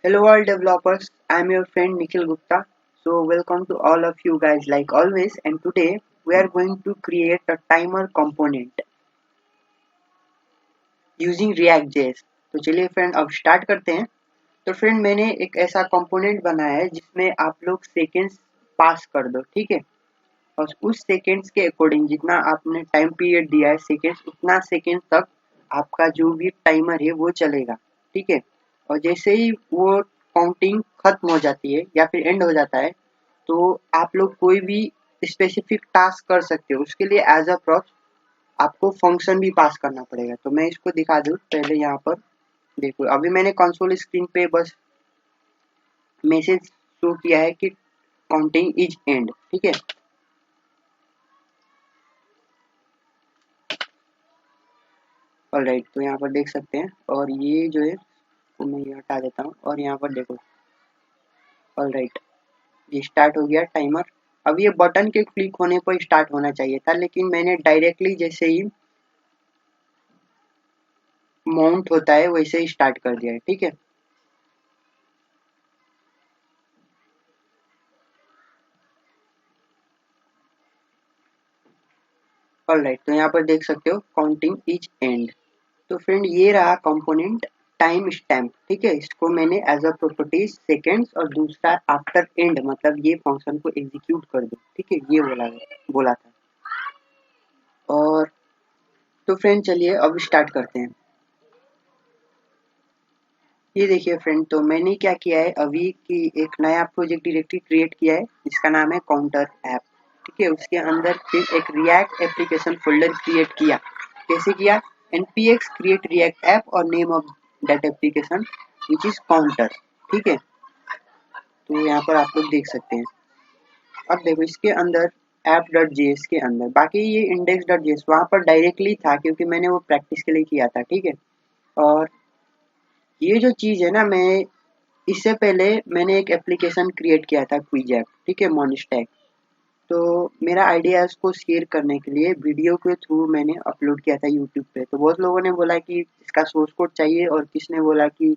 Hello all developers, I am your friend Nikhil Gupta. So welcome to all of you guys like always, and today we are going to create a timer component using React.js. तो चलिए friend अब start करते हैं। तो friend मैंने एक ऐसा component बनाया है जिसमें आप लोग सेकेंड्स पास कर दो, ठीक है। और उस सेकेंड्स के अकॉर्डिंग जितना आपने टाइम पीरियड दिया है सेकेंड्स, उतना सेकेंड तक आपका जो भी टाइमर है वो चलेगा, ठीक है। और जैसे ही वो काउंटिंग खत्म हो जाती है या फिर एंड हो जाता है, तो आप लोग कोई भी स्पेसिफिक टास्क कर सकते हो। उसके लिए एज अ प्रॉम्प्ट आपको फंक्शन भी पास करना पड़ेगा। तो मैं इसको दिखा दूँ पहले। यहाँ पर देखो, अभी मैंने कंसोल स्क्रीन पे बस मैसेज शो किया है कि काउंटिंग इज एंड, ठीक है। ऑलराइट, तो यहाँ पर देख सकते हैं, और ये जो है तो मैं ये हटा देता हूँ और यहाँ पर देखो। ऑलराइट, ये स्टार्ट हो गया टाइमर। अब ये बटन के क्लिक होने पर स्टार्ट होना चाहिए था, लेकिन मैंने डायरेक्टली जैसे ही माउंट होता है वैसे ही स्टार्ट कर दिया है, ठीक है। ऑलराइट, तो यहाँ पर देख सकते हो काउंटिंग इज एंड। तो फ्रेंड ये रहा कंपोनेंट टाइम स्टैम्प, ठीक है। इसको मैंने एज अ प्रॉपर्टीज सेकेंड्स और दूसरा आफ्टर एंड, मतलब ये फंक्शन को एग्जीक्यूट कर दो, ठीक है, ये बोला था। और तो फ्रेंड चलिए अब स्टार्ट करते हैं। ये देखिए फ्रेंड, तो मैंने क्या किया है अभी कि एक नया प्रोजेक्ट डायरेक्टरी क्रिएट किया है जिसका नाम है काउंटर ऐप, ठीक है। उसके अंदर फिर एक रिएक्ट एप्लीकेशन फोल्डर क्रिएट किया। कैसे किया? npx क्रिएट रिएक्ट ऐप और name of that application which is counter, ठीक है। तो यहाँ पर आप लोग देख सकते हैं। अब देखो इसके अंदर app.js के अंदर, बाकी ये index.js वहाँ पर डायरेक्टली था क्योंकि मैंने वो प्रैक्टिस के लिए किया था, ठीक है। और ये जो चीज़ है ना, मैं इससे पहले मैंने एक एप्लीकेशन क्रिएट किया था क्विज ऐप, ठीक है, मॉनस्टैक। तो मेरा आइडिया इसको शेयर करने के लिए वीडियो के थ्रू मैंने अपलोड किया था यूट्यूब पे। तो बहुत लोगों ने बोला कि इसका सोर्स कोड चाहिए, और किसने बोला कि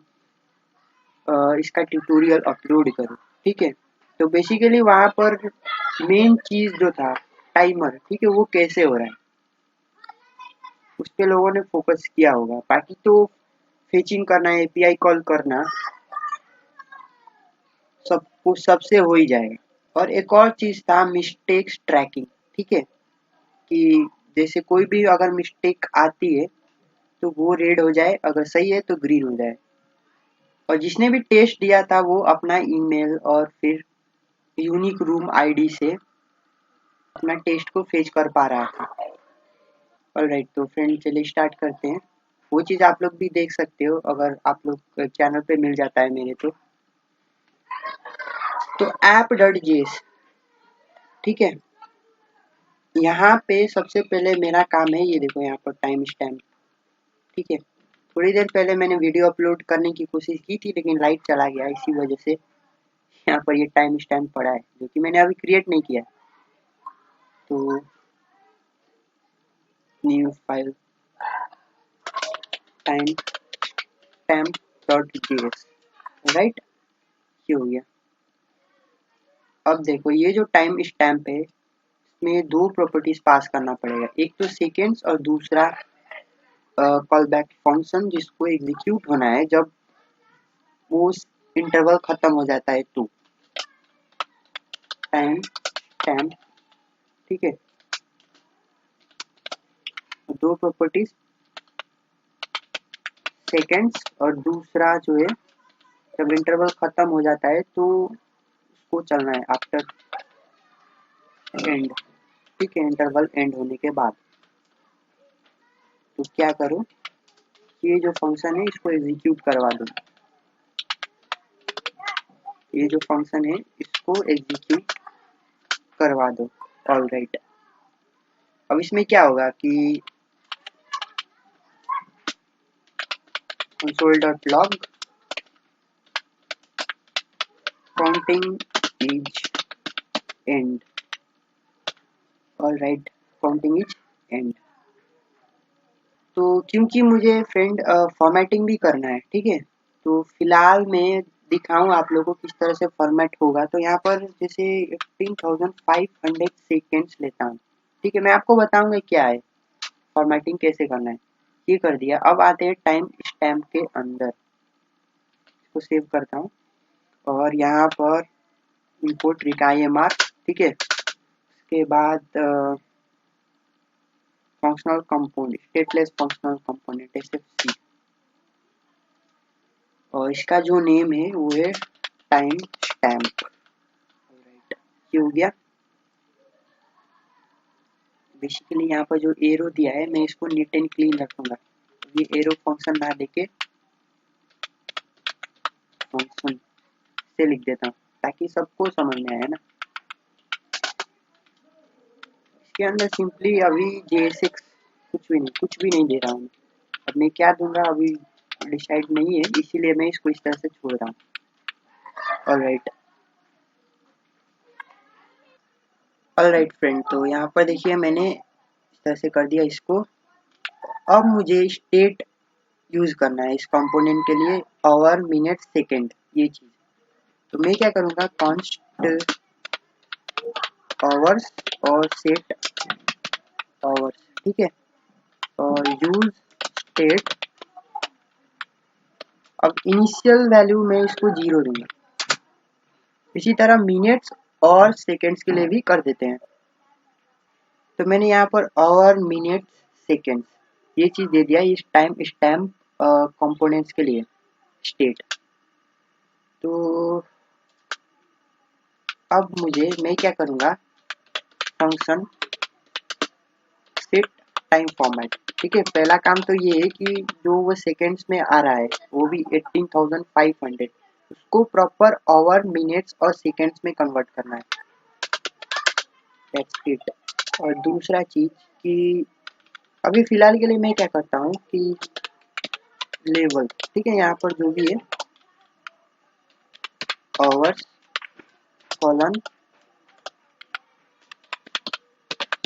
इसका ट्यूटोरियल अपलोड करो, ठीक है। तो बेसिकली वहाँ पर मेन चीज़ जो था टाइमर, ठीक है, वो कैसे हो रहा है उस पे लोगों ने फोकस किया होगा। बाकी तो फेचिंग करना, एपीआई कॉल करना सब कुछ सबसे हो ही जाएगा। और एक और चीज़ था मिस्टेक्स ट्रैकिंग, ठीक है, कि जैसे कोई भी अगर मिस्टेक आती है तो वो रेड हो जाए, अगर सही है तो ग्रीन हो जाए। और जिसने भी टेस्ट दिया था वो अपना ईमेल और फिर यूनिक रूम आईडी से अपना टेस्ट को फेच कर पा रहा था। ऑलराइट, तो फ्रेंड चलिए स्टार्ट करते हैं। वो चीज़ आप लोग भी देख सकते हो अगर आप लोग चैनल पे मिल जाता है मेरे। तो app.js, ठीक है। यहाँ पे सबसे पहले मेरा काम है, ये देखो यहाँ पर टाइम स्टैम्प, ठीक है। थोड़ी देर पहले मैंने वीडियो अपलोड करने की कोशिश की थी, लेकिन लाइट चला गया, इसी वजह से यहाँ पर ये टाइम स्टैम्प पड़ा है जो कि मैंने अभी क्रिएट नहीं किया। तो new file time stamp dot JS, right, ये हो गया। अब देखो ये जो टाइम स्टैम्प है इसमें दो प्रॉपर्टीज पास करना पड़ेगा, एक तो सेकेंड्स और दूसरा कॉल बैक फंक्शन जिसको एग्जीक्यूट होना है जब वो इंटरवल खत्म हो जाता है। तो टाइम स्टैम्प, ठीक है, दो प्रॉपर्टीज सेकेंड्स और दूसरा जो है जब इंटरवल खत्म हो जाता है तो उसको चलना है आफ्टर एंड, ठीक है, इंटरवल एंड होने के बाद। तो क्या करो, ये जो फंक्शन है इसको एग्जीक्यूट करवा दो, ये जो फंक्शन है इसको एग्जीक्यूट करवा दो। ऑलराइट, अब इसमें क्या होगा कि console.log counting is end, alright, counting is and. तो क्योंकि मुझे फ्रेंड फॉर्मेटिंग भी करना है, ठीक है, तो फिलहाल मैं दिखाऊं आप लोगों को किस तरह से फॉर्मेट होगा, तो यहाँ पर जैसे 18,500 सेकेंड्स लेता हूँ। ठीक है, मैं आपको बताऊंगा क्या है फॉर्मेटिंग कैसे करना है। ये कर दिया। अब आते हैं टाइम स्टैम्प के अंदर, इसको सेव करता हूँ और यहाँ पर इंपोर्ट रिकाई मार्क। ठीक है, उसके बाद functional component, stateless functional component SFC, और इसका जो नेम है वो है टाइम स्टैम्प। ये हो गया। बेसिकली यहाँ पर जो एरो दिया है मैं इसको नीट एंड क्लीन रखूंगा, ये एरो फंक्शन ना देके फंक्शन से लिख देता हूँ ताकि सबको समझ में आए ना। इसके अंदर सिंपली अभी JSX कुछ भी नहीं दे रहा हूँ। अब मैं क्या दूंगा अभी डिसाइड नहीं है, इसीलिए मैं इसको इस तरह से छोड़ रहा हूँ। ऑलराइट फ्रेंड, तो यहाँ पर देखिए मैंने इस तरह से कर दिया इसको। अब मुझे स्टेट यूज करना है इस कंपोनेंट के लिए, आवर मिनट सेकेंड ये चीज। तो मैं क्या करूँगा, कॉन्स्ट आवर्स और सेट आवर्स। ठीक है, और यूज स्टेट। अब इनिशियल वैल्यू में इसको 0 दूंगा। इसी तरह मिनट्स और सेकेंड्स के लिए भी कर देते हैं। तो मैंने यहाँ पर आवर मिनट सेकेंड्स ये चीज दे दिया इस टाइम स्टैम्प कंपोनेंट्स के लिए स्टेट। तो अब मैं क्या करूँगा, फंक्शन सेट टाइम फॉर्मेट। ठीक है, पहला काम तो ये है कि जो वो सेकेंड्स में आ रहा है वो भी 18,500, उसको प्रॉपर आवर मिनट्स और सेकेंड्स में कन्वर्ट करना है। That's it. और दूसरा चीज कि अभी फिलहाल के लिए मैं क्या करता हूँ कि लेवल, ठीक है, यहाँ पर जो भी है आवर्स कॉलन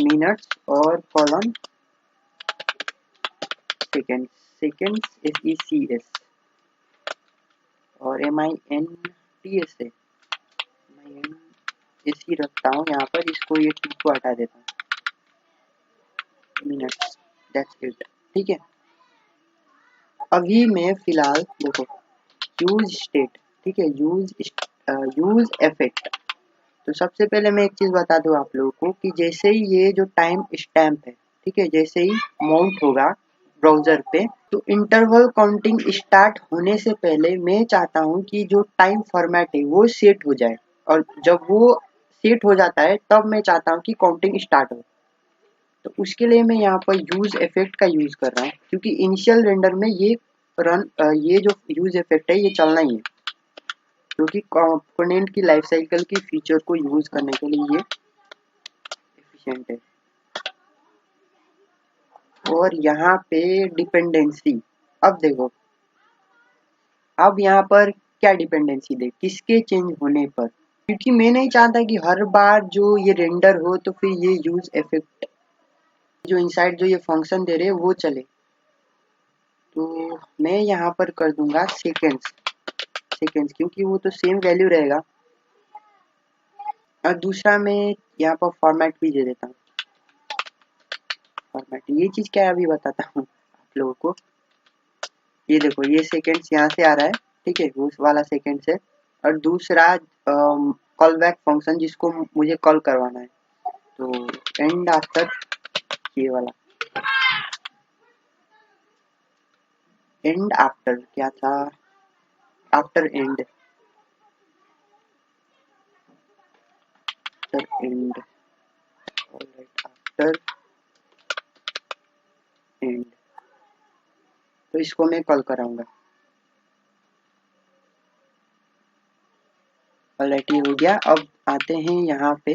मिनट्स और कॉलन सेकेंड्स, सेकेंड्स SECS और MINTS है, MINS ही रखता हूँ यहाँ पर, इसको ये टी को हटा देता हूँ, मिनट्स। That's it. ठीक है, अभी मैं फिलहाल देखो यूज स्टेट, ठीक है, यूज इफेक्ट। तो सबसे पहले मैं एक चीज बता दूं आप लोगों को कि जैसे ही ये जो टाइम स्टैम्प है, ठीक है, जैसे ही माउंट होगा ब्राउजर पे, तो इंटरवल काउंटिंग स्टार्ट होने से पहले मैं चाहता हूं कि जो टाइम फॉर्मेट है वो सेट हो जाए, और जब वो सेट हो जाता है तब मैं चाहता हूं कि काउंटिंग स्टार्ट हो। तो उसके लिए मैं यहाँ पर यूज इफेक्ट का यूज कर रहा हूँ, क्योंकि इनिशियल रेंडर में ये जो यूज इफेक्ट है ये चलना ही है, क्योंकि कंपोनेंट की लाइफ साइकिल की फीचर को यूज करने के लिए ये एफिशिएंट है। और यहाँ पे डिपेंडेंसी, अब देखो, अब यहाँ पर क्या डिपेंडेंसी दे, किसके चेंज होने पर, क्योंकि मैं नहीं चाहता कि हर बार जो ये रेंडर हो तो फिर ये यूज इफेक्ट जो इनसाइड जो ये फंक्शन दे रहे हैं वो चले। तो मैं यहाँ पर कर दूंगा सेकेंड्स, क्योंकि वो तो सेम वैल्यू रहेगा। और दूसरा मैं यहाँ पर फॉर्मेट भी दे देता हूँ। फॉर्मेट ये चीज क्या है अभी बताता हूँ आप लोगों को। ये देखो ये सेकेंड्स यहाँ से आ रहा है, ठीक है, उस वाला सेकेंड्स है। और दूसरा कॉल बैक फंक्शन जिसको मुझे कॉल करवाना है, तो एंड आफ्टर, ये वाला एंड आफ्टर क्या था, after and, after and, alright, after and. तो इसको मैं कॉल कराऊंगा। ऑलराइट, ये हो गया। अब आते हैं यहाँ पे,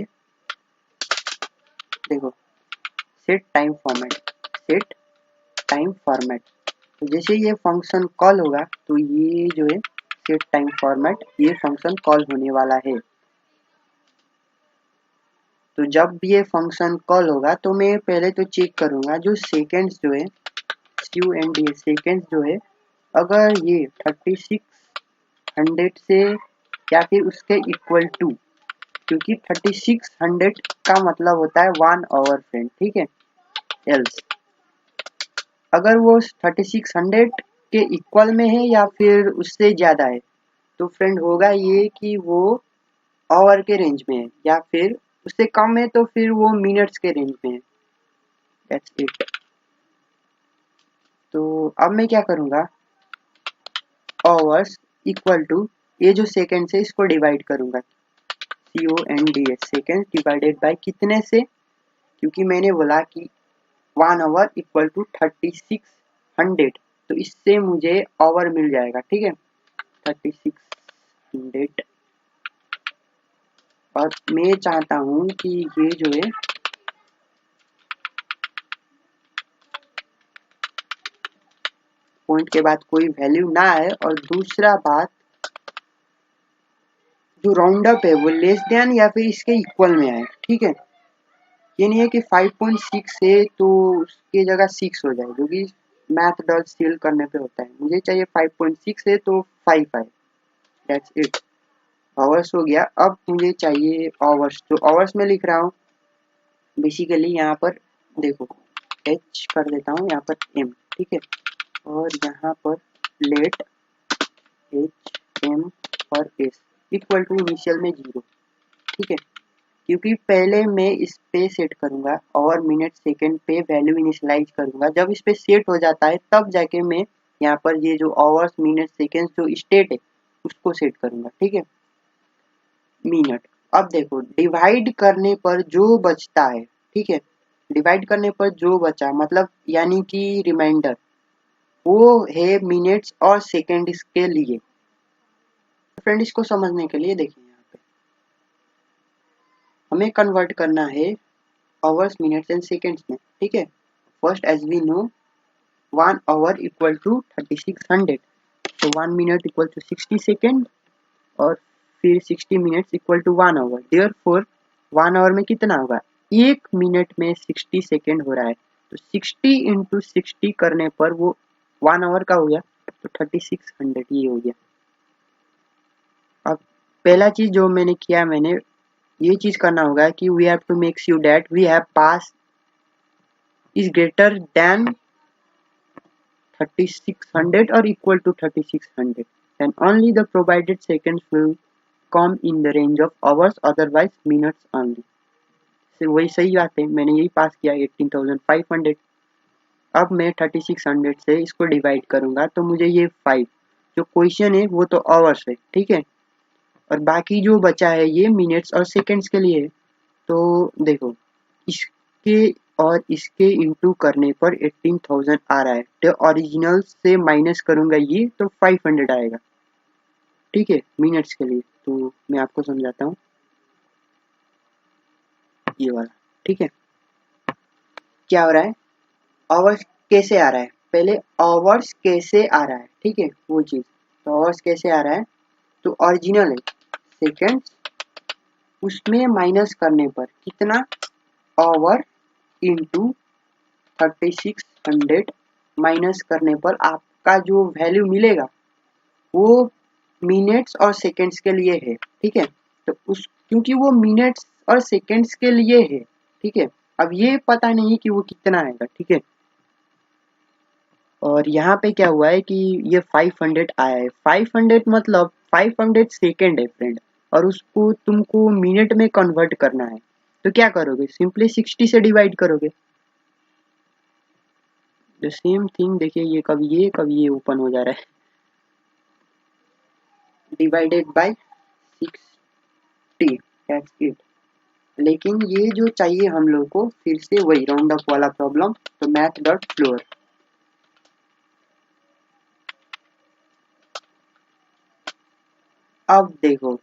देखो set time format, set time format. तो जैसे ये फंक्शन कॉल होगा तो ये जो है सेट टाइम फॉर्मेट, ये फंक्शन कॉल होने वाला है। तो जब ये फंक्शन कॉल होगा तो मैं पहले तो चेक करूंगा जो सेकेंड्स जो है SUND सेकेंड्स जो है, अगर ये 36 100 से या फिर उसके इक्वल टू, क्योंकि 3600 का मतलब होता है 1 आवर फ्रेंड, ठीक है। एल्स अगर वो 3600 के इक्वल में है या फिर उससे ज़्यादा है तो फ्रेंड होगा ये कि वो आवर के रेंज में है, या फिर उससे कम है तो फिर वो मिनट्स के रेंज में है। That's it. तो अब मैं क्या करूँगा, आवर्स इक्वल टू ये जो सेकेंड है इसको डिवाइड करूँगा, CONDS सेकेंड डिवाइडेड बाय कितने से, क्योंकि मैंने बोला कि 1 आवर इक्वल टू 3600, तो इससे मुझे आवर मिल जाएगा, ठीक है 3600। और मैं चाहता हूँ कि ये जो है पॉइंट के बाद कोई वैल्यू ना आए, और दूसरा बात जो राउंड अप है वो लेस देन या फिर इसके इक्वल में आए, ठीक है। ये नहीं है कि 5.6 है तो उसकी जगह 6 हो जाए, जो कि मैथ डॉट सील करने पे होता है। मुझे चाहिए 5.6 है तो 5 आए, दैट्स इट। आवर्स हो गया। अब मुझे चाहिए आवर्स, जो आवर्स में लिख रहा हूँ बेसिकली यहाँ पर देखो एच कर देता हूँ, यहाँ पर एम, ठीक है, और यहाँ पर लेट एच एम और एस इक्वल टू इनिशियल में 0, ठीक है, क्योंकि पहले मैं इस पे सेट करूंगा और मिनट सेकंड पे वैल्यू इनिशियलाइज करूंगा। जब इस पे सेट हो जाता है तब जाके मैं यहाँ पर ये जो आवर्स मिनट सेकंड जो स्टेट है उसको सेट करूंगा, ठीक है मिनट। अब देखो डिवाइड करने पर जो बचता है, ठीक है, डिवाइड करने पर जो बचा मतलब यानी कि रिमाइंडर वो है मिनट्स और सेकेंड्स के लिए। फ्रेंड इसको समझने के लिए देखिए यहाँ पे हमें कन्वर्ट करना है आवर्स मिनट्स एंड सेकेंड्स में, ठीक है। First as we know 1 hour equal to 3600, तो 1 मिनट इक्वल टू 60 सेकेंड और फिर 60 minutes equal to 1 hour. Therefore 1 hour में कितना होगा, 1 मिनट में 60 सेकेंड हो रहा है, तो 60 इंटू 60 करने पर वो 1 आवर का हो गया, तो 3600 ये हो गया। अब पहला चीज जो मैंने किया, मैंने ये चीज करना होगा कि we have to make sure that we have pass is greater than 3600 or equal to 3600, then only the provided seconds will come in the range of hours, otherwise minutes only। से वही सही बात है, मैंने यही पास किया 18500। अब मैं 3600 से इसको डिवाइड करूंगा तो मुझे ये 5 जो क्वेश्चन है वो तो आवर्स है, ठीक है, और बाकी जो बचा है ये मिनट्स और सेकंड्स के लिए है। तो देखो इसके और इसके इंटू करने पर 18,000 आ रहा है, तो ओरिजिनल से माइनस करूंगा ये तो 500 आएगा, ठीक है मिनट्स के लिए। तो मैं आपको समझाता हूँ ये वाला, ठीक है क्या हो रहा है, आवर्स कैसे आ रहा है, पहले आवर्स कैसे आ रहा है, ठीक है वो चीज। तो आवर्स कैसे आ रहा है, तो ओरिजिनल है सेकेंड्स, उसमें माइनस करने पर कितना आवर इंटू 3600 माइनस करने पर आपका जो वैल्यू मिलेगा वो मिनट्स और सेकंड्स के लिए है, ठीक है। तो उस क्योंकि वो मिनट्स और सेकंड्स के लिए है, ठीक है, अब ये पता नहीं कि वो कितना आएगा, ठीक है। और यहाँ पे क्या हुआ है कि ये 500 आया है, 500 मतलब 500 सेकेंड है फ्रेंड, और उसको तुमको मिनट में कन्वर्ट करना है, तो क्या करोगे, सिंपली 60 से डिवाइड करोगे। द सेम थिंग देखिए ये कभी ये ओपन हो जा रहा है, डिवाइडेड बाय 60, दैट्स इट। लेकिन ये जो चाहिए हम लोग को फिर से वही राउंड अप वाला प्रॉब्लम, तो मैथ डॉट फ्लोर। अब देखो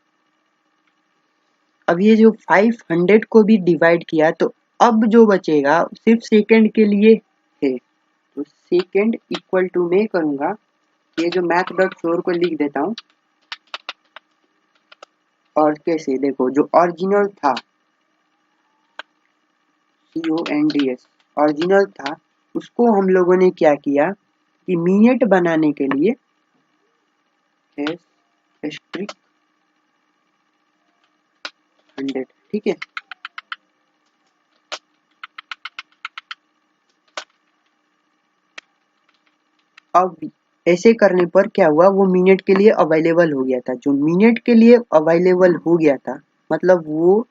अब ये जो 500 को भी डिवाइड किया तो अब जो बचेगा सिर्फ सेकंड के लिए है, तो सेकंड इक्वल टू में करूंगा, ये जो मैथ डॉट फ्लोर को लिख देता हूँ। और कैसे देखो जो ओरिजिनल था CONDS ओरिजिनल था उसको हम लोगों ने क्या किया कि मिनट बनाने के लिए एस्ट्रिक 100, ठीक है। अब ऐसे करने पर क्या हुआ, वो मिनट के लिए अवेलेबल हो गया था। जो मिनट के लिए अवेलेबल हो गया था मतलब वो,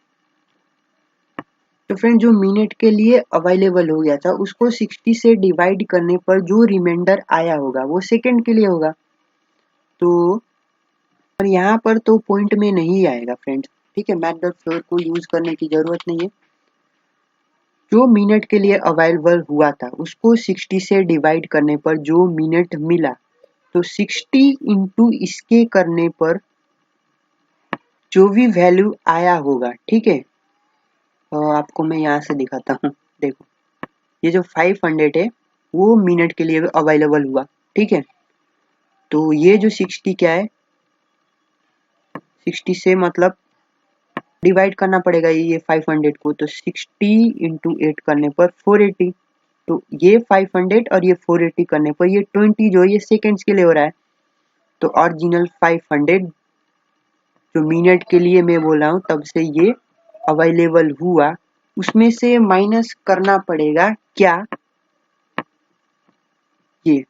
तो फ्रेंड जो मिनट के लिए अवेलेबल हो गया था उसको 60 से डिवाइड करने पर जो रिमाइंडर आया होगा वो सेकंड के लिए होगा। तो और यहाँ पर तो पॉइंट में नहीं आएगा फ्रेंड्स, ठीक है। मैथ डॉट फ्लोर को यूज करने की जरूरत नहीं है। जो मिनट के लिए अवेलेबल हुआ था उसको 60 से डिवाइड करने पर जो मिनट मिला, तो 60 इंटू इसके करने पर जो भी वैल्यू आया होगा, ठीक है। आपको मैं यहाँ से दिखाता हूँ, देखो ये जो 500 है वो मिनट के लिए अवेलेबल हुआ, ठीक है। तो ये जो 60 क्या है, 60 से मतलब डिवाइड करना पड़ेगा ये 500 को, तो 60 इंटू 8 करने पर 480। तो ये 500 और ये 480 करने पर ये 20 जो ये सेकेंड्स के लिए हो रहा है। तो ओरिजिनल 500 जो मिनट के लिए मैं बोल रहा हूँ तब से ये अवेलेबल हुआ, उसमें से माइनस करना पड़ेगा क्या, ये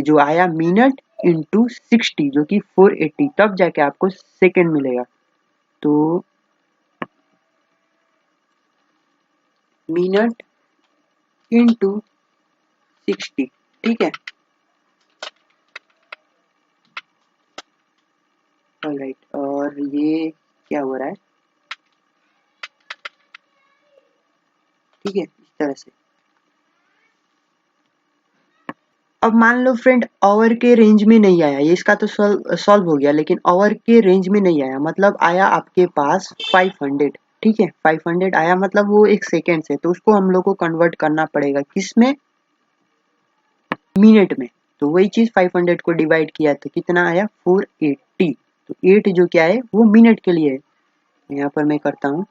जो आया मिनट इंटू 60 जो कि 480, तब जाके आपको सेकेंड मिलेगा। तो मिनट इंटू 60, ठीक है। ऑलराइट, और ये क्या हो रहा है, ठीक है, इस तरह से। अब मान लो फ्रेंड आवर के रेंज में नहीं आया, ये इसका तो सॉल्व हो गया, लेकिन आवर के रेंज में नहीं आया, मतलब आया आपके पास 500, ठीक है। 500 आया मतलब वो एक सेकेंड से, तो उसको हम लोग को कन्वर्ट करना पड़ेगा किसमें, मिनट में। तो वही चीज 500 को डिवाइड किया तो कितना आया 480। तो 8 जो क्या है वो मिनट के लिए है। यहाँ पर मैं करता हूँ,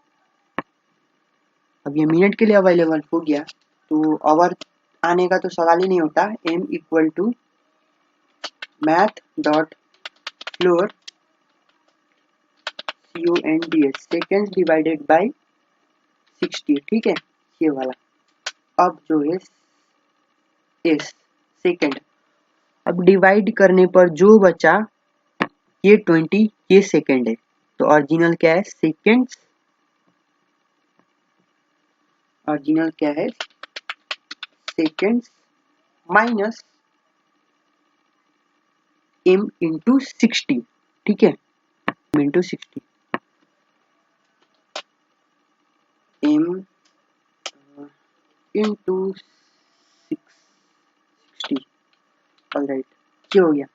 अब ये मिनट के लिए अवेलेबल हो गया, तो आवर आने का तो सवाल ही नहीं होता। m equal to math dot floor CONDS second divided by 60, ठीक है, ये वाला। अब जो है एस सेकेंड, अब डिवाइड करने पर जो बचा ये 20, ये सेकेंड है। तो ओरिजिनल क्या है सेकेंड्स, ओरिजिनल क्या है सेकेंड्स माइनस m इंटू 60, ठीक है, m into 60, m into 60। Alright, ये हो गया।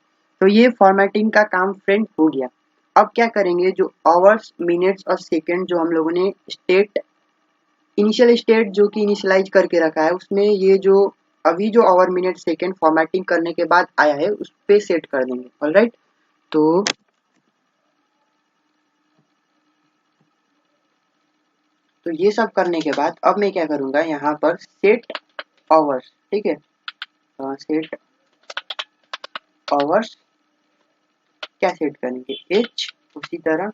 तो ये फॉर्मेटिंग का काम फ्रेंड हो गया। अब क्या करेंगे, जो आवर्स मिनट्स और सेकेंड जो हम लोगों ने स्टेट, इनिशियल स्टेट जो कि इनिशियलाइज करके रखा है, उसमें ये जो अभी जो आवर मिनट सेकेंड फॉर्मेटिंग करने के बाद आया है उस पे सेट कर देंगे। ऑलराइट, तो ये सब करने के बाद अब मैं क्या करूंगा, यहाँ पर सेट आवर्स, ठीक है, सेट आवर्स क्या सेट करेंगे h, उसी तरह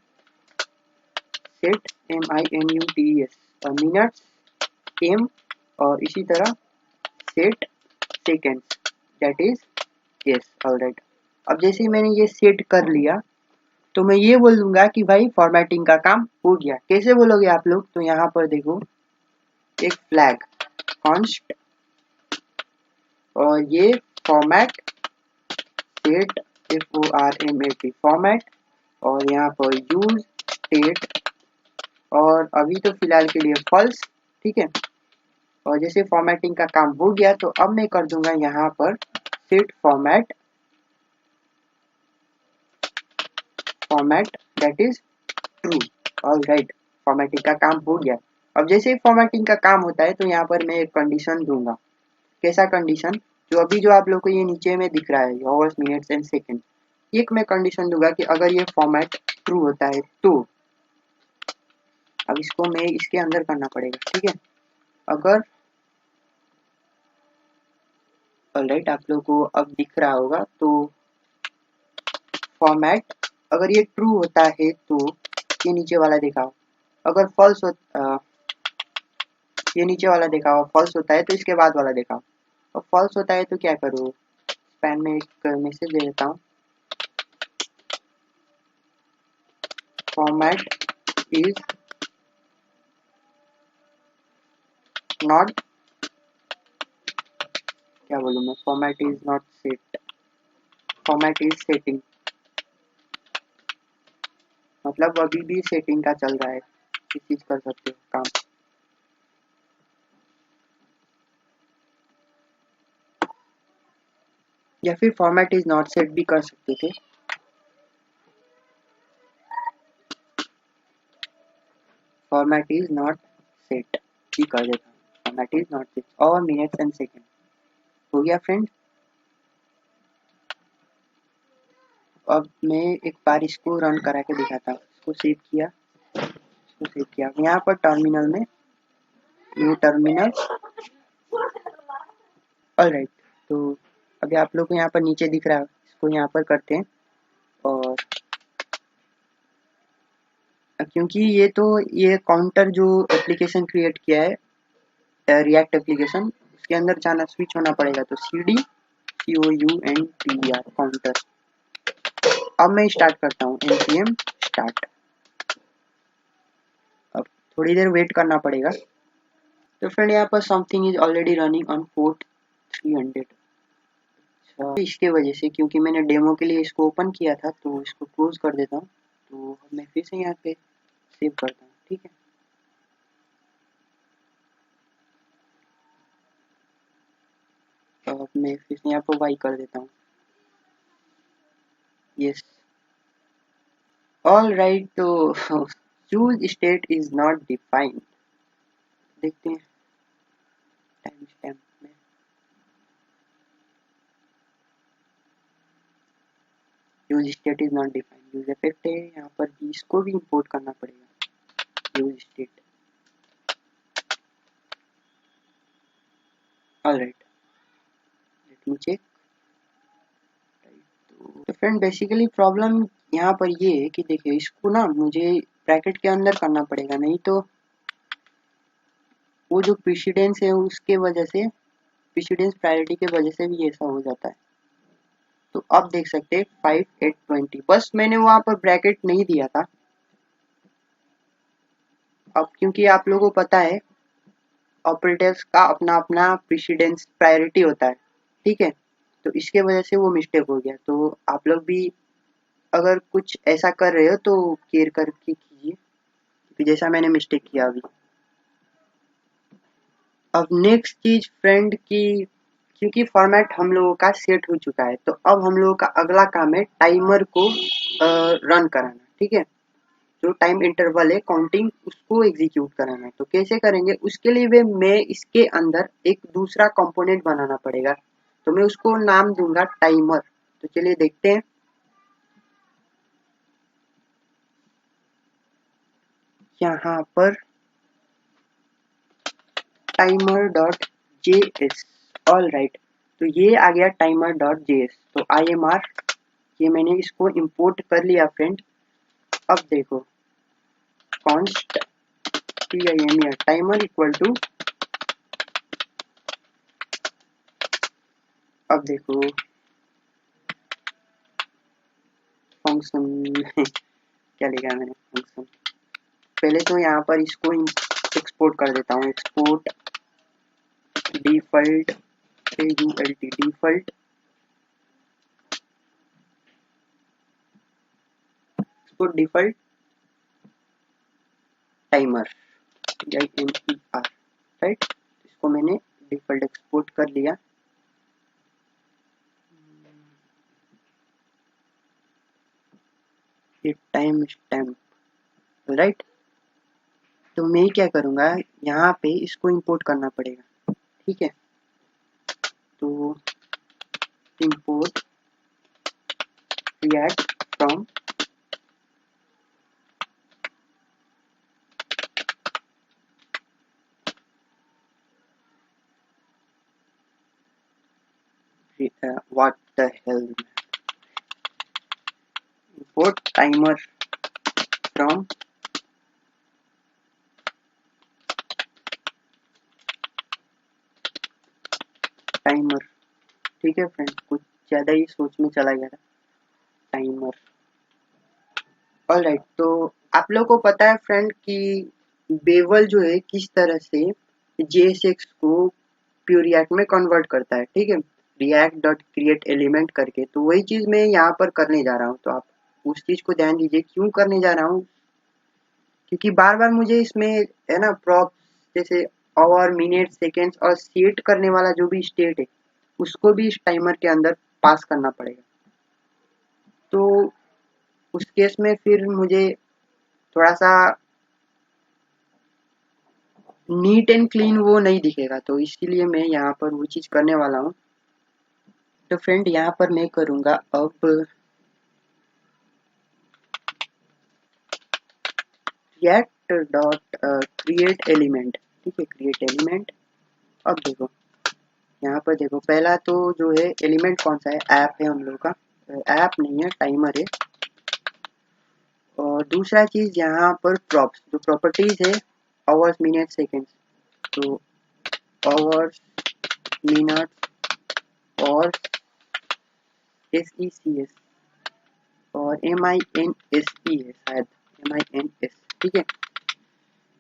सेट MINUTES मिनट्स m, और इसी तरह set seconds that is yes. Alright, अब जैसे ही मैंने ये सेट कर लिया तो मैं ये बोल दूंगा कि भाई फॉर्मेटिंग का काम हो गया। कैसे बोलोगे आप लोग, तो यहाँ पर देखो एक फ्लैग कॉन्स्ट, और ये फॉर्मेट सेट FORMAT फॉर्मेट, और यहाँ पर यूज स्टेट, और अभी तो फिलहाल के लिए फॉल्स, ठीक है। और जैसे फॉर्मेटिंग का काम हो गया तो अब मैं कर दूंगा यहाँ पर set format, format that is true. Alright, formatting का काम हो गया। अब जैसे फॉर्मेटिंग का काम होता है तो यहाँ पर मैं एक कंडीशन दूंगा। कैसा कंडीशन, जो अभी जो आप लोग को ये नीचे में दिख रहा है आवर्स मिनट्स एंड सेकेंड, एक मैं कंडीशन दूंगा कि अगर ये फॉर्मेट ट्रू होता है तो, अब इसको मैं इसके अंदर करना पड़ेगा, ठीक है। अगर ऑलराइट, आप लोग को अब दिख रहा होगा, तो फॉर्मेट, अगर ये ट्रू होता है तो ये नीचे वाला दिखाओ, अगर फॉल्स हो ये नीचे वाला दिखाओ, फॉल्स होता है तो इसके बाद वाला दिखाओ। और फॉल्स होता है तो क्या करूँ, स्पैन में एक मैसेज दे देता हूँ, फॉर्मेट इज नॉट, क्या बोलूँ मैं, format is not set, format is setting, मतलब अभी भी सेटिंग का चल रहा है, किस चीज कर सकते हो काम। या फिर फॉर्मेट इज नॉट सेट भी कर सकते थे, फॉर्मेट इज नॉट सेट भी कर देता हूँ, फॉर्मेट इज नॉट सेट और मिनट्स एंड सेकेंड। हो गया फ्रेंड। अब मैं एक बार इसको रन करा के दिखाता हूँ, इसको सेव किया, इसको सेव किया, यहाँ पर टर्मिनल में, न्यू टर्मिनल, ऑलराइट। तो अभी आप लोग को यहाँ पर नीचे दिख रहा है, इसको यहाँ पर करते हैं, और क्योंकि ये काउंटर जो एप्लीकेशन क्रिएट किया है रिएक्ट एप्लीकेशन, उसके अंदर जाना, स्विच होना पड़ेगा, तो COUNTER काउंटर। अब मैं स्टार्ट करता हूँ, npm स्टार्ट। अब थोड़ी देर वेट करना पड़ेगा। तो फ्रेंड यहाँ पर something is already running on port 300। अच्छा, इसके वजह से, क्योंकि मैंने डेमो के लिए इसको ओपन किया था, तो इसको क्लोज कर देता हूँ। तो मैं फिर से यहाँ पे सेव करता हूँ, ठीक है। तो अब मैं फिर से यहाँ पर वाई कर देता हूँ, यस, ऑल राइट। तो choose state is not defined, देखते हैं टाइम स्टैम्प में। Use state is not defined, use effect है यहाँ पर, इसको भी इंपोर्ट करना पड़ेगा, use state, all right, let me check. तो फ्रेंड बेसिकली प्रॉब्लम यहाँ पर ये है कि देखिए, इसको ना मुझे ब्रैकेट के अंदर करना पड़ेगा, नहीं तो वो जो प्रेसिडेंस है उसके वजह से, प्रेसिडेंस प्रायोरिटी के वजह से भी ऐसा हो जाता है। तो अब देख सकते हैं 5820, बस मैंने वहां पर ब्रैकेट नहीं दिया था। अब क्योंकि आप लोगों को पता है ऑपरेटर्स का अपना अपना प्रेसिडेंस प्रायोरिटी होता है, ठीक है, तो इसके वजह से वो मिस्टेक हो गया। तो आप लोग भी अगर कुछ ऐसा कर रहे हो तो केयर करके कीजिए, क्योंकि जैसा मैंने मिस्टेक किया अभी। अब नेक्स्ट चीज फ्रेंड की, क्योंकि फॉर्मेट हम लोगों का सेट हो चुका है, तो अब हम लोगों का अगला काम है टाइमर को रन कराना, ठीक है। जो टाइम इंटरवल है काउंटिंग, उसको एग्जीक्यूट कराना है। तो कैसे करेंगे, उसके लिए वे मैं इसके अंदर एक दूसरा कंपोनेंट बनाना पड़ेगा, तो मैं उसको नाम दूंगा टाइमर। तो चलिए देखते हैं। यहाँ पर timer dot JS, all right. तो ये आ गया टाइमर डॉट जेएस, तो IMR, ये मैंने इसको इंपोर्ट कर लिया फ्रेंड। अब देखो, कॉन्स्ट टाइमर इक्वल टू, अब देखो फंक्शन क्या लिखा है मैंने, फंक्शन। पहले तो यहाँ पर इसको एक्सपोर्ट कर देता हूँ, export default, AULT default, export default timer, TIMER, right. इसको मैंने डिफॉल्ट एक्सपोर्ट कर लिया। ये टाइम स्टैम्प, राइट। तो मैं क्या करूँगा, यहाँ पे इसको इंपोर्ट करना पड़ेगा, ठीक है। तो import react from what the hell, import timer from timer। ठीक है फ्रेंड, कुछ ज़्यादा ही सोच में चला गया था। Timer, alright. तो आप लोगों को पता है फ्रेंड कि बेवल जो है किस तरह से JSX को प्योर रिएक्ट में कन्वर्ट करता है, ठीक है, रिएक्ट डॉट क्रिएट एलिमेंट करके। तो वही चीज़ मैं यहाँ पर करने जा रहा हूँ। तो आप उस चीज़ को ध्यान दीजिए क्यों करने जा रहा हूँ, क्योंकि बार बार मुझे इसमें है ना प्रॉप जैसे आवर, मिनट, सेकेंड्स और सेट करने वाला जो भी स्टेट है उसको भी इस टाइमर के अंदर पास करना पड़ेगा। तो उस केस में फिर मुझे थोड़ा सा नीट एंड क्लीन वो नहीं दिखेगा, तो इसीलिए मैं यहाँ पर वो चीज़ करने वाला हूँ। तो फ्रेंड यहाँ पर मैं करूँगा अब react डॉट क्रिएट एलिमेंट, ठीक है, क्रिएट एलिमेंट। अब देखो यहाँ पर देखो, पहला तो जो है एलिमेंट कौन सा है, ऐप है हम लोग का, ऐप नहीं है, टाइमर है। और दूसरा चीज़ यहाँ पर प्रॉप्स, जो प्रॉपर्टीज है आवर्स, मिनट, सेकेंड्स। तो आवर्स, मिनट और SECS और MINSE है शायद, MINS, ठीक है।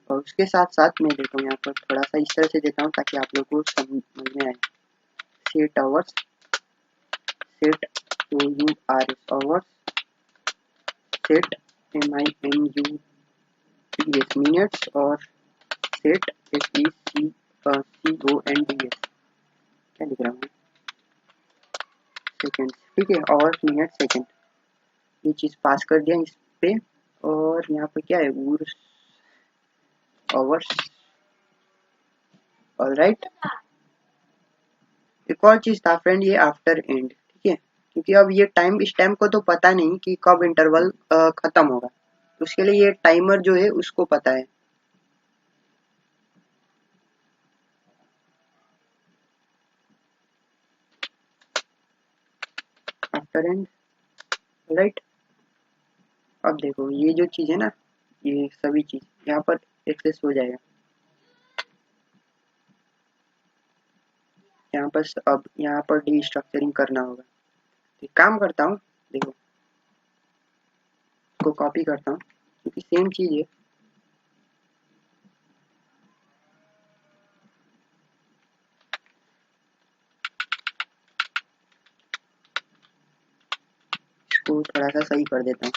और उसके साथ साथ मैं देता हूँ यहाँ पर थोड़ा सा इस तरह से देता हूँ ताकि आप लोग को समझ में आए। Set hours, set OURS hours, set MINUTS minutes और सेट SECONDS, क्या लिख रहा हूँ, सेकेंड, ठीक है, आवर्स, मिनट, सेकेंड, ये चीज़ पास कर दिया इस पे। और यहाँ पे क्या है, आवर्स, ऑलराइट। एक और चीज था फ्रेंड, ये आफ्टर एंड, ठीक है, क्योंकि अब ये टाइम, इस टाइम को तो पता नहीं कि कब इंटरवल खत्म होगा, तो उसके लिए ये टाइमर जो है उसको पता है। After and, right. अब देखो ये जो चीज है ना, ये सभी चीज यहाँ पर एक्सेस हो जाएगा। यहाँ पर अब यहाँ पर डी स्ट्रक्चरिंग करना होगा। तो काम करता हूँ, देखो इसको कॉपी करता हूँ क्योंकि सेम चीज है। इसको थोड़ा सा सही कर देता हूँ।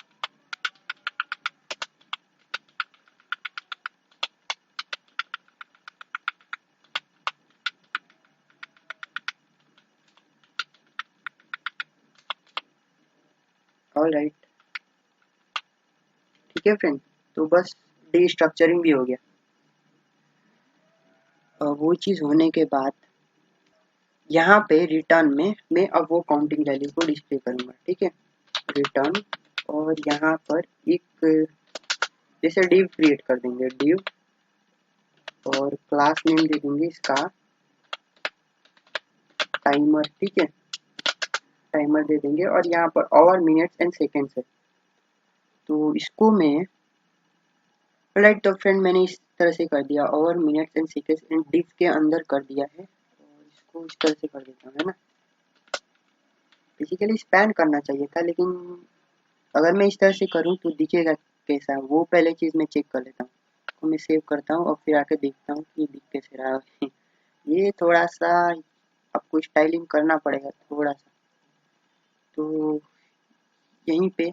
ऑलराइट, ठीक है फ्रेंड, तो बस डी स्ट्रक्चरिंग भी हो गया। वो चीज होने के बाद यहाँ पे रिटर्न में मैं अब वो काउंटिंग वैल्यू को डिस्प्ले करूंगा, ठीक है, रिटर्न। और यहाँ पर एक जैसे डिव क्रिएट कर देंगे, डिव, और क्लास नेम दे देंगे इसका टाइमर, ठीक है, टाइमर दे देंगे। और यहाँ per hour, minutes and seconds है, तो इसको मैं राइट। तो फ्रेंड मैंने इस तरह से कर दिया, hour, minutes and seconds and div के अंदर कर दिया है। और इसको इस तरह से कर देता हूँ, है ना। बेसिकली स्पैन करना चाहिए था, लेकिन अगर मैं इस तरह से करूँ तो दिखेगा कैसा, वो पहले चीज़ मैं चेक कर लेता हूँ। तो मैं सेव करता हूँ और फिर आके देखता हूँ कि दिख कैसे रहा है। ये थोड़ा सा आपको स्टाइलिंग करना पड़ेगा थोड़ा सा, तो यहीं पे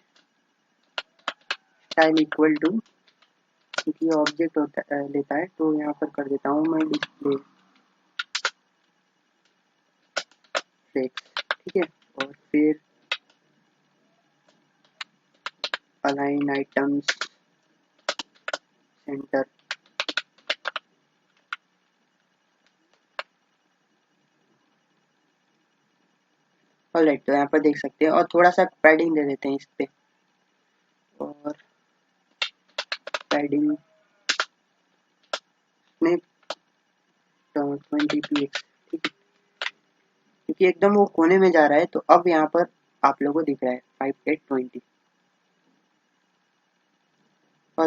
स्टाइल इक्वल टू, क्योंकि ऑब्जेक्ट होता लेता है, तो यहाँ पर कर देता हूँ मैं डिस्प्ले टेक्स्ट, ठीक है। और फिर अलाइन आइटम्स सेंटर, ऑलराइट। तो यहाँ पर देख सकते हैं, और थोड़ा सा पैडिंग दे देते हैं इस पे, और पैडिंग में 20px, ठीक है, क्योंकि एकदम वो कोने में जा रहा है। तो अब यहाँ पर आप लोगों को दिख रहा है 5820,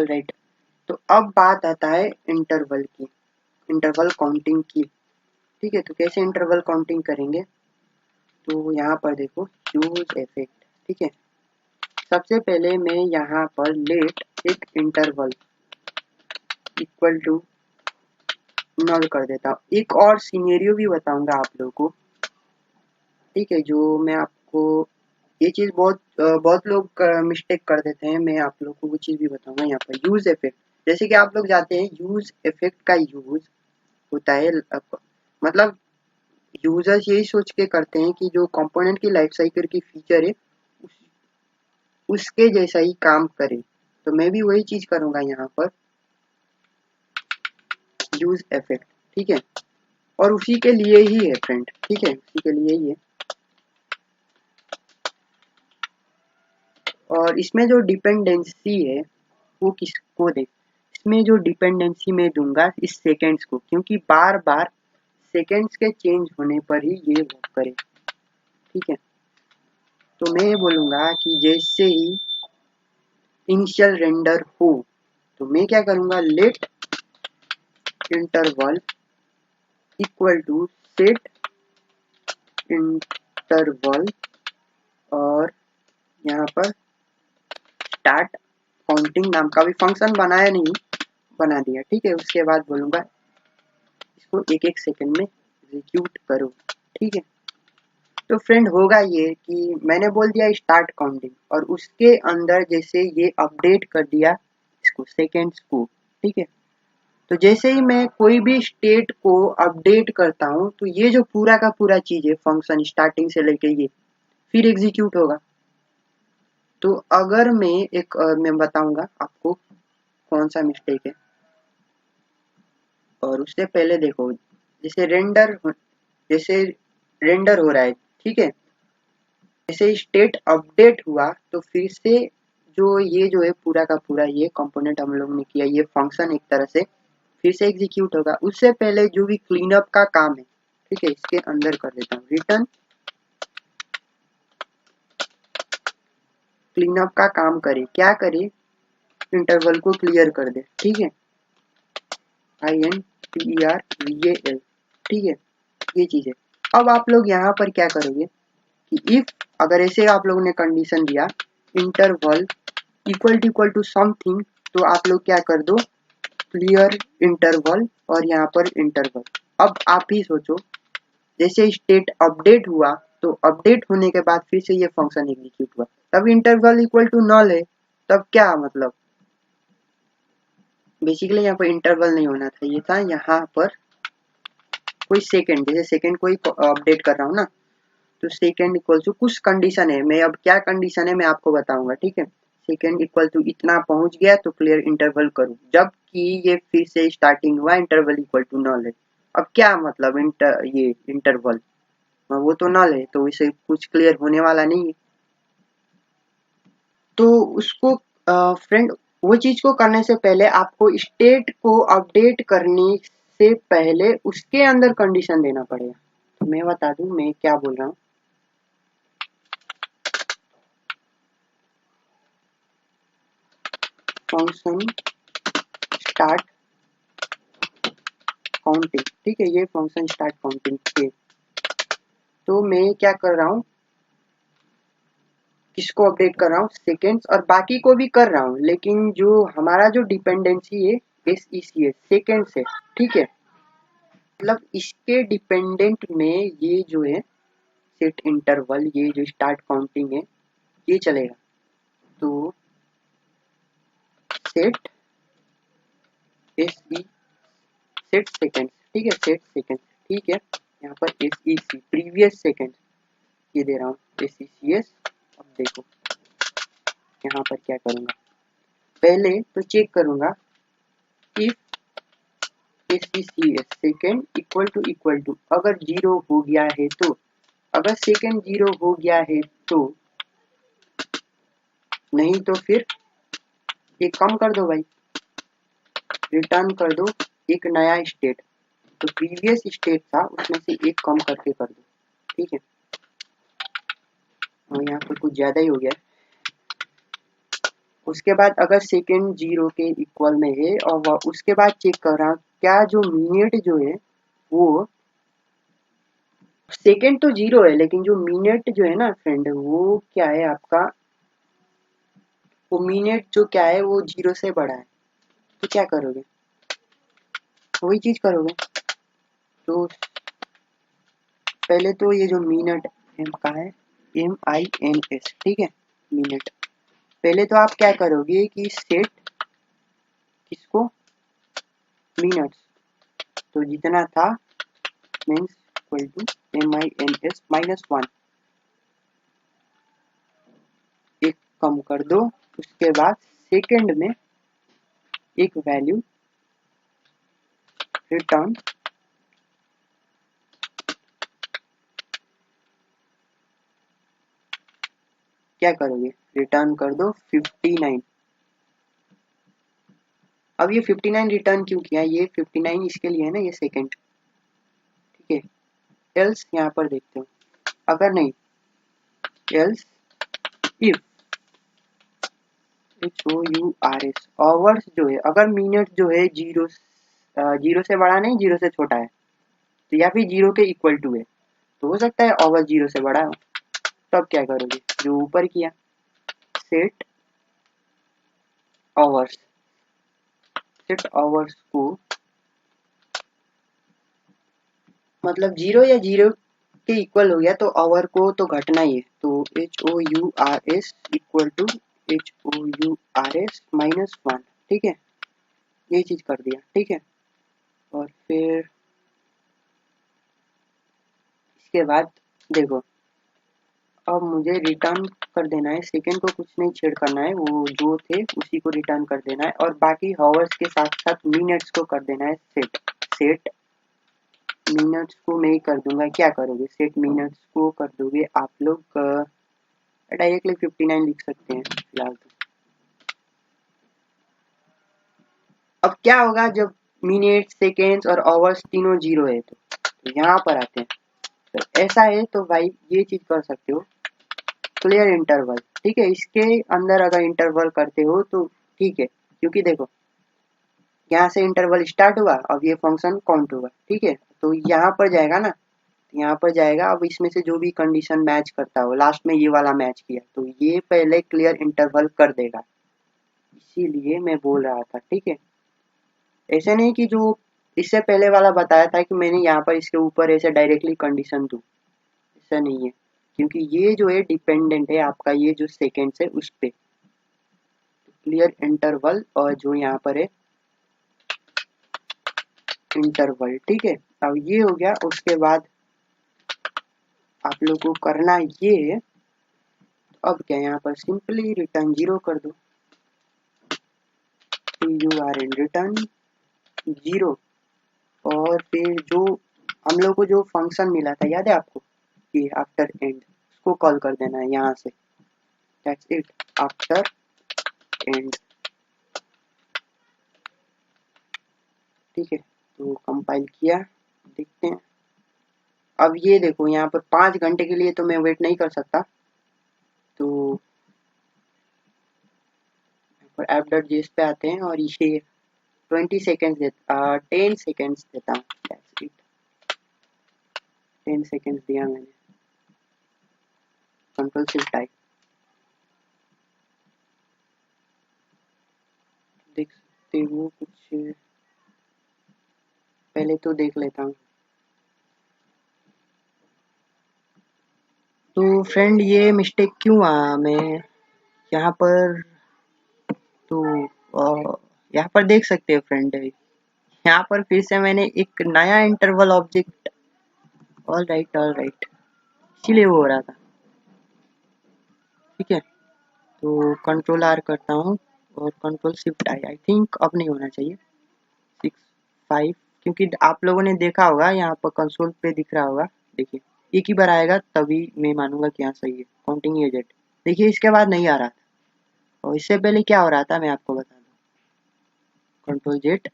ऑल राइट। तो अब बात आता है इंटरवल की, इंटरवल काउंटिंग की। ठीक है, तो कैसे इंटरवल काउंटिंग करेंगे, तो यहाँ पर देखो यूज इफेक्ट। ठीक है, सबसे पहले मैं यहाँ पर लेट एक इंटरवल इक्वल टू नल कर देता हूँ। एक और सिनेरियो भी बताऊंगा आप लोगों को। ठीक है, जो मैं आपको ये चीज बहुत लोग मिस्टेक कर देते हैं, मैं आप लोगों को वो चीज भी बताऊंगा यहाँ पर। यूज इफेक्ट, जैसे कि आप लोग जाते हैं, यूज इफेक्ट का यूज होता है मतलब यूजर्स यही सोच के करते हैं कि जो कंपोनेंट की लाइफ साइकिल की फीचर है उस, उसके जैसा ही काम करे। तो मैं भी वही चीज करूंगा यहाँ पर, यूज इफेक्ट। ठीक है, और उसी के लिए ही है फ्रेंड। ठीक है, उसी के लिए ही है। और इसमें जो डिपेंडेंसी है वो किसको दे, इसमें जो डिपेंडेंसी मैं दूंगा इस सेकेंड्स को, क्योंकि बार बार सेकेंड्स के चेंज होने पर ही ये वर्क करे। ठीक है, तो मैं ये बोलूंगा कि जैसे ही इनिशियल रेंडर हो तो मैं क्या करूंगा, let interval equal to set interval, और यहाँ पर स्टार्ट काउंटिंग नाम का भी फंक्शन बनाया नहीं, बना दिया। ठीक है, उसके बाद बोलूंगा इसको एक एक सेकंड में एग्जीक्यूट करो। ठीक है, तो फ्रेंड होगा ये कि मैंने बोल दिया स्टार्ट काउंटिंग, और उसके अंदर जैसे ये अपडेट कर दिया इसको सेकेंड्स को। ठीक है, तो जैसे ही मैं कोई भी स्टेट को अपडेट करता हूँ तो ये जो पूरा का पूरा चीज है फंक्शन स्टार्टिंग से लेके ये फिर एग्जीक्यूट होगा। तो अगर मैं बताऊंगा आपको कौन सा मिस्टेक है, और उससे पहले देखो जैसे रेंडर हो रहा है। ठीक है, जैसे स्टेट अपडेट हुआ तो फिर से जो है पूरा का पूरा ये कंपोनेंट हम लोग ने किया, ये फंक्शन एक तरह से फिर से एग्जीक्यूट होगा। उससे पहले जो भी क्लीन अप का काम है, ठीक है, इसके अंदर कर देता हूँ रिटर्न क्लीन अप का काम करे। क्या करे, इंटरवल को क्लियर कर दे। ठीक है, INTERVAL। ठीक है, ये चीज है। अब आप लोग यहाँ पर क्या करोगे कि इफ अगर ऐसे आप लोगों ने कंडीशन दिया इंटरवल इक्वल टू समथिंग, तो आप लोग क्या कर दो, क्लियर इंटरवल और यहाँ पर इंटरवल। अब आप ही सोचो, जैसे स्टेट अपडेट हुआ तो अपडेट होने के बाद फिर से ये फंक्शन एग्जीक्यूट हुआ, तब इंटरवल इक्वल टू नल है। तब क्या मतलब, बेसिकली यहाँ पर इंटरवल नहीं होना था, ये था यहाँ पर कोई सेकंड, जैसे सेकंड को ही अपडेट कर रहा हूँ ना, तो सेकंड इक्वल टू कुछ कंडीशन है। मैं अब क्या कंडीशन है मैं आपको बताऊंगा। ठीक है, सेकंड इक्वल टू इतना पहुंच गया तो क्लियर इंटरवल करूँ, जबकि ये फिर से स्टार्टिंग हुआ इंटरवल इक्वल टू नल है। अब क्या मतलब ये इंटरवल वो तो नल है, तो इसे कुछ क्लियर होने वाला नहीं है। तो उसको फ्रेंड वो चीज को करने से पहले आपको स्टेट को अपडेट करने से पहले उसके अंदर कंडीशन देना पड़ेगा। तो मैं बता दूं मैं क्या बोल रहा हूँ, फंक्शन स्टार्ट काउंटिंग। ठीक है, ये फंक्शन स्टार्ट काउंटिंग है। तो मैं क्या कर रहा हूँ, किसको अपडेट कर रहा हूँ, सेकेंड्स, और बाकी को भी कर रहा हूँ, लेकिन जो हमारा जो डिपेंडेंसी है SEC सेकेंड से। ठीक है, मतलब इसके डिपेंडेंट में ये जो है सेट इंटरवल, ये जो स्टार्ट काउंटिंग है ये चलेगा। तो सेट SE सेट सेकेंड। ठीक है, सेट सेकेंड। ठीक है, यहाँ पर SEC प्रीवियस सेकेंड ये दे रहा हूँ SECS। अब देखो यहाँ पर क्या करूँगा, पहले तो चेक करूँगा if SECS second equal to अगर जीरो हो गया है तो, अगर सेकेंड जीरो हो गया है तो, नहीं तो फिर एक कम कर दो भाई, रिटर्न कर दो एक नया स्टेट। तो प्रीवियस स्टेट था उसमें से एक कम करके कर दो। ठीक है, और यहाँ पर कुछ ज्यादा ही हो गया है, उसके बाद अगर सेकेंड 0 के इक्वल में है और उसके बाद चेक कर रहा हूँ क्या जो मिनट जो है वो सेकेंड तो 0 है लेकिन जो मिनट जो है ना फ्रेंड वो क्या है आपका, वो मिनट जो क्या है वो 0 से बड़ा है। तो क्या करोगे, वही चीज करोगे। तो पहले तो ये जो मिनट एम का है MINS, ठीक है, मिनट। पहले तो आप क्या करोगे कि सेट किसको, मिनट्स, तो जितना था मीन्स इक्वल टू MINS -1, एक कम कर दो। उसके बाद सेकेंड में एक वैल्यू रिटर्न क्या करोगे, रिटर्न कर दो 59। अब ये 59 रिटर्न क्यों किया, ये 59 इसके लिए है ना, ये सेकेंड, ठीक है। एल्स यहाँ पर देखते हो, अगर नहीं, एल्स इफ HOURS आवर्स जो है, अगर मिनट जो है 0 से बड़ा नहीं 0 से छोटा है, तो या फिर 0 के इक्वल टू है, तो हो सकता है आवर्स 0 से बड़ा हो। तब क्या करोगे, जो ऊपर किया सेट आवर्स, सेट आवर्स को मतलब 0 या 0 के इक्वल हो गया तो आवर को तो घटना ही है, तो HOURS इक्वल टू HOURS -1, ठीक है, ये चीज कर दिया, ठीक है। और फिर इसके बाद देखो, अब मुझे रिटर्न कर देना है, सेकेंड को कुछ नहीं छेड़ करना है, वो जो थे उसी को रिटर्न कर देना है, और बाकी हावर्स के साथ साथ मिनट्स को कर देना है सेट। सेट मिनट्स को मैं ही कर दूंगा, क्या करोगे, सेट मिनट्स को कर दोगे आप लोग डायरेक्टली 59 लिख सकते हैं फिलहाल तो। अब क्या होगा जब मिनट सेकेंड्स और आवर्स तीनों 0 है, तो यहाँ पर आते हैं। तो ऐसा है तो भाई ये चीज कर सकते हो, क्लियर इंटरवल, ठीक है। इसके अंदर अगर इंटरवल करते हो तो ठीक है, क्योंकि देखो यहाँ से इंटरवल स्टार्ट हुआ, अब ये फंक्शन काउंट होगा, ठीक है। तो यहाँ पर जाएगा ना, यहाँ पर जाएगा, अब इसमें से जो भी कंडीशन मैच करता हो, लास्ट में ये वाला मैच किया तो ये पहले क्लियर इंटरवल कर देगा, इसीलिए मैं बोल रहा था, ठीक है। ऐसे नहीं कि जो इससे पहले वाला बताया था कि मैंने यहाँ पर इसके ऊपर ऐसे डायरेक्टली कंडीशन दूं, ऐसा नहीं है, क्योंकि ये जो है डिपेंडेंट है आपका ये जो सेकेंड्स है उस पे, क्लियर इंटरवल, और जो यहाँ पर है इंटरवल, ठीक है। अब ये हो गया, उसके बाद आप लोग को करना ये है, अब क्या यहाँ पर सिंपली रिटर्न 0 कर दो, URN रिटर्न 0, और फिर जो हम लोग को जो फंक्शन मिला था याद है आपको, ये आफ्टर एंड, उसको कॉल कर देना है यहाँ से, दैट्स इट, आफ्टर एंड, ठीक है। तो कंपाइल किया, देखते हैं। अब ये देखो यहाँ पर 5 घंटे के लिए तो मैं वेट नहीं कर सकता, तो app.js पे आते हैं और ये 20 सेकेंड्स देता 10 सेकेंड्स देता हूँ, दैट्स इट, 10 सेकेंड्स दिया मैंने, कंट्रोल शिफ्ट आई, देख सकते हो कुछ, पहले तो देख लेता हूँ। तो फ्रेंड ये मिस्टेक क्यों हुआ, मैं यहाँ पर तो यहाँ पर देख सकते हो फ्रेंड, यहाँ पर फिर से मैंने एक नया इंटरवल ऑब्जेक्ट, ऑल राइट, इसीलिए वो हो रहा था, ठीक है। तो कंट्रोल R करता हूँ और कंट्रोल शिफ्ट आई थिंक अब नहीं होना चाहिए, 6 5, क्योंकि आप लोगों ने देखा होगा यहाँ पर कंसोल पे दिख रहा होगा, देखिए एक ही बार आएगा तभी मैं मानूंगा कि यहाँ सही है, काउंटिंग एजेट, देखिए इसके बाद नहीं आ रहा था, और इससे पहले क्या हो रहा था मैं आपको बता दूँ, कंट्रोल Z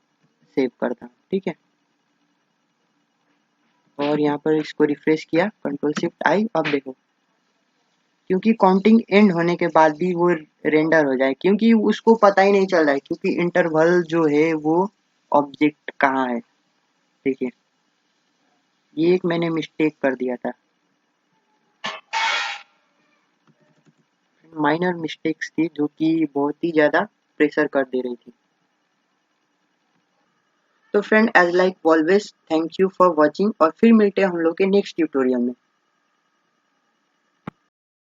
सेव करता हूँ, ठीक है। और यहाँ पर इसको रिफ्रेश किया, कंट्रोल शिफ्ट आई, अब देखो क्योंकि काउंटिंग एंड होने के बाद भी वो रेंडर हो जाए, क्योंकि उसको पता ही नहीं चल रहा है, क्योंकि इंटरवल जो है वो ऑब्जेक्ट कहाँ है। देखिए ये एक मैंने मिस्टेक कर दिया था, माइनर मिस्टेक्स थी जो कि बहुत ही ज़्यादा प्रेशर कर दे रही थी। तो friend, as like always, thank you for watching, और फिर मिलते हैं हम लोग के नेक्स्ट ट्यूटोरियल में।